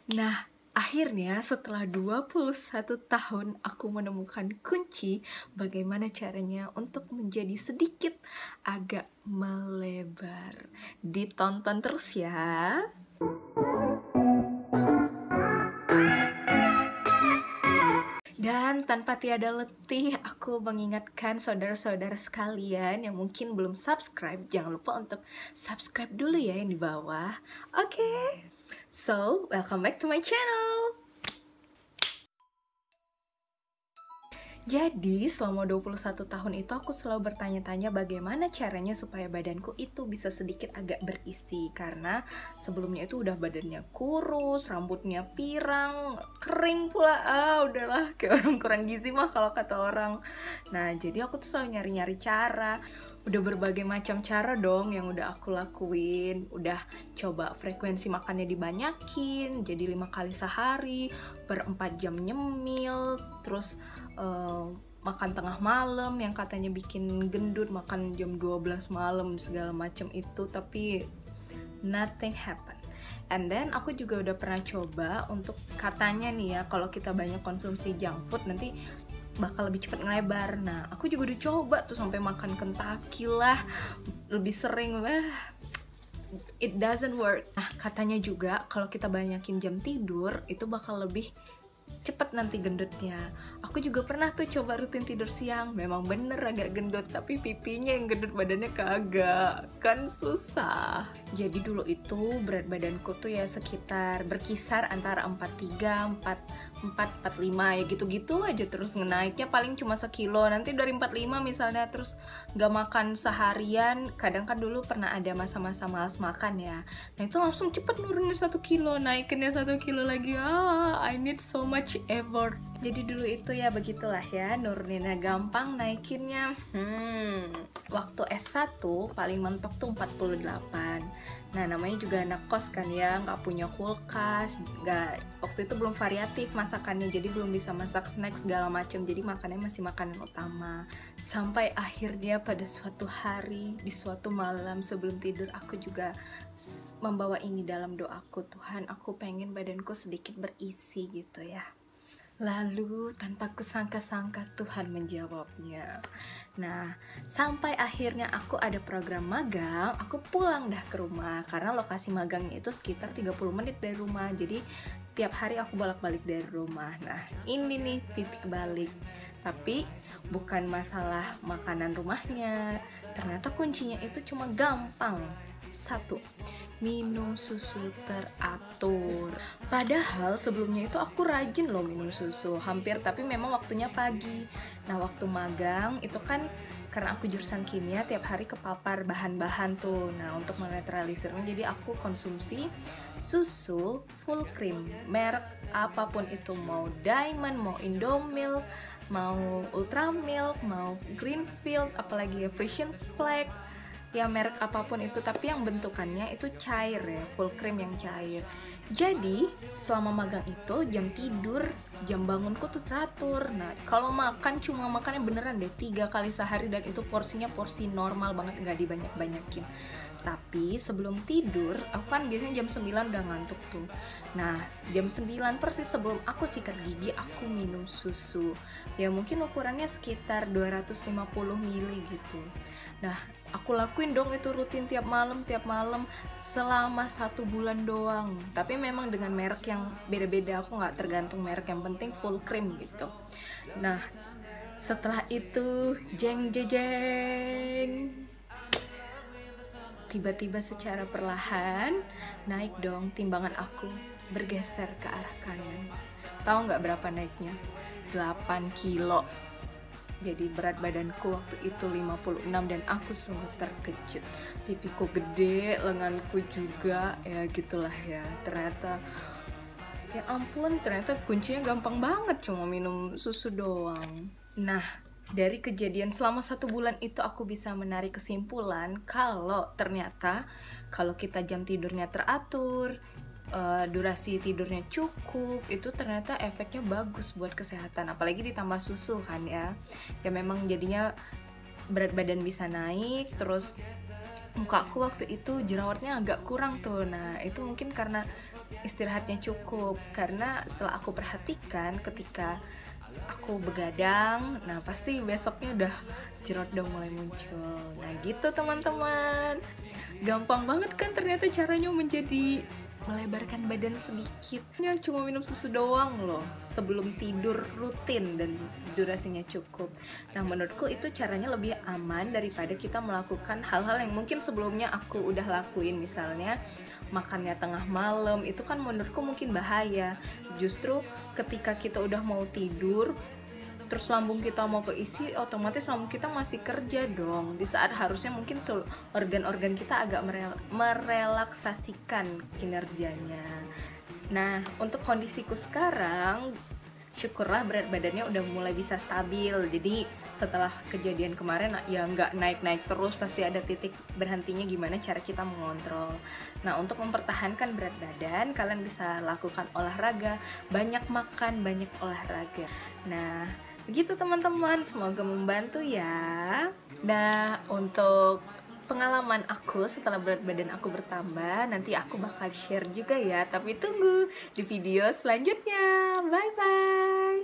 Nah, akhirnya setelah 21 tahun aku menemukan kunci bagaimana caranya untuk menjadi sedikit agak melebar. Ditonton terus ya. Dan tanpa tiada letih, aku mengingatkan saudara-saudara sekalian yang mungkin belum subscribe, jangan lupa untuk subscribe dulu ya yang di bawah. Oke. So, welcome back to my channel. Jadi, selama 21 tahun itu aku selalu bertanya-tanya bagaimana caranya supaya badanku itu bisa sedikit agak berisi. Karena sebelumnya itu udah badannya kurus, rambutnya pirang, kering pula. Udahlah, kayak orang kurang gizi mah kalau kata orang. Nah, jadi aku tuh selalu nyari-nyari cara. Udah berbagai macam cara dong yang udah aku lakuin. Udah coba frekuensi makannya dibanyakin, jadi 5 kali sehari, per 4 jam nyemil, terus makan tengah malam yang katanya bikin gendut, makan jam 12 malam segala macam itu, tapi nothing happen. And then aku juga udah pernah coba untuk katanya nih ya, kalau kita banyak konsumsi junk food nanti bakal lebih cepat ngelebar. Nah, aku juga udah coba tuh sampai makan Kentucky lah, lebih sering. It doesn't work. Nah, katanya juga kalau kita banyakin jam tidur itu bakal lebih cepet nanti gendutnya. Aku juga pernah tuh coba rutin tidur siang, memang bener agak gendut, tapi pipinya yang gendut, badannya kagak, kan susah. Jadi dulu itu berat badanku tuh ya sekitar berkisar antara 43, 44, 45 ya gitu-gitu aja, terus naiknya paling cuma sekilo. Nanti dari 45 misalnya, terus gak makan seharian, kadang kan dulu pernah ada masa-masa malas makan ya, nah itu langsung cepet nurunin 1 kilo, naikinnya 1 kilo lagi. I need so much effort. Jadi dulu itu ya begitulah ya, nuruninnya gampang, naikinnya waktu S1 paling mentok tuh 48. Nah, namanya juga anak kos kan ya, nggak punya kulkas, waktu itu belum variatif masakannya, jadi belum bisa masak snack segala macam, jadi makannya masih makanan utama. Sampai akhirnya pada suatu hari, di suatu malam sebelum tidur, aku juga membawa ini dalam doaku, Tuhan, aku pengen badanku sedikit berisi gitu ya. Lalu tanpa kusangka-sangka Tuhan menjawabnya. Nah, sampai akhirnya aku ada program magang, aku pulang dah ke rumah. Karena lokasi magangnya itu sekitar 30 menit dari rumah. Jadi tiap hari aku bolak-balik dari rumah. Nah, ini nih titik balik. Tapi bukan masalah makanan rumahnya. Ternyata kuncinya itu cuma gampang. 1. Minum susu teratur. Padahal sebelumnya itu aku rajin loh minum susu, hampir, tapi memang waktunya pagi. Nah, waktu magang itu kan karena aku jurusan kimia, tiap hari kepapar bahan-bahan tuh. Nah, untuk menetralisirnya jadi aku konsumsi susu full cream, merek apapun itu, mau Diamond, mau Indomilk, mau Ultramilk, mau Greenfield, apalagi ya Frisian Flag, ya merek apapun itu, tapi yang bentukannya itu cair ya, full cream yang cair. Jadi selama magang itu jam tidur, jam bangunku tuh teratur. Nah, kalau makan cuma makannya beneran deh 3 kali sehari, dan itu porsinya porsi normal banget, nggak dibanyak-banyakin. Tapi sebelum tidur, aku kan biasanya jam 9 udah ngantuk tuh. Nah, jam 9 persis sebelum aku sikat gigi, aku minum susu. Ya mungkin ukurannya sekitar 250 ml gitu. Nah, aku lakuin dong itu rutin tiap malam selama 1 bulan doang. Tapi memang dengan merek yang beda-beda, aku nggak tergantung merek, yang penting full cream gitu. Nah, setelah itu jeng jeng, tiba-tiba secara perlahan naik dong timbangan aku, bergeser ke arah kanan. Tahu nggak berapa naiknya? 8 kilo. Jadi berat badanku waktu itu 56, dan aku sungguh terkejut. Pipiku gede, lenganku juga, ya gitulah ya. Ternyata, ya ampun, ternyata kuncinya gampang banget, cuma minum susu doang. Nah, dari kejadian selama 1 bulan itu aku bisa menarik kesimpulan kalau ternyata kalau kita jam tidurnya teratur, durasi tidurnya cukup, itu ternyata efeknya bagus buat kesehatan. Apalagi ditambah susu kan ya memang jadinya berat badan bisa naik. Terus muka aku waktu itu jerawatnya agak kurang tuh. Nah, itu mungkin karena istirahatnya cukup. Karena setelah aku perhatikan ketika aku begadang, nah pasti besoknya udah jerawat udah mulai muncul. Nah gitu teman-teman, gampang banget kan ternyata caranya menjadi melebarkan badan sedikit. Ya cuma minum susu doang loh sebelum tidur rutin dan durasinya cukup. Nah menurutku itu caranya lebih aman daripada kita melakukan hal-hal yang mungkin sebelumnya aku udah lakuin. Misalnya makannya tengah malam, itu kan menurutku mungkin bahaya. Justru ketika kita udah mau tidur terus lambung kita mau keisi, otomatis lambung kita masih kerja dong. Di saat harusnya mungkin organ-organ kita agak merelaksasikan kinerjanya. Nah, untuk kondisiku sekarang, syukurlah berat badannya udah mulai bisa stabil. Jadi setelah kejadian kemarin ya nggak naik-naik terus, pasti ada titik berhentinya gimana cara kita mengontrol. Nah, untuk mempertahankan berat badan, kalian bisa lakukan olahraga, banyak makan, banyak olahraga. Nah, begitu teman-teman, semoga membantu ya. Nah, untuk pengalaman aku setelah berat badan aku bertambah, nanti aku bakal share juga ya. Tapi tunggu di video selanjutnya. Bye-bye.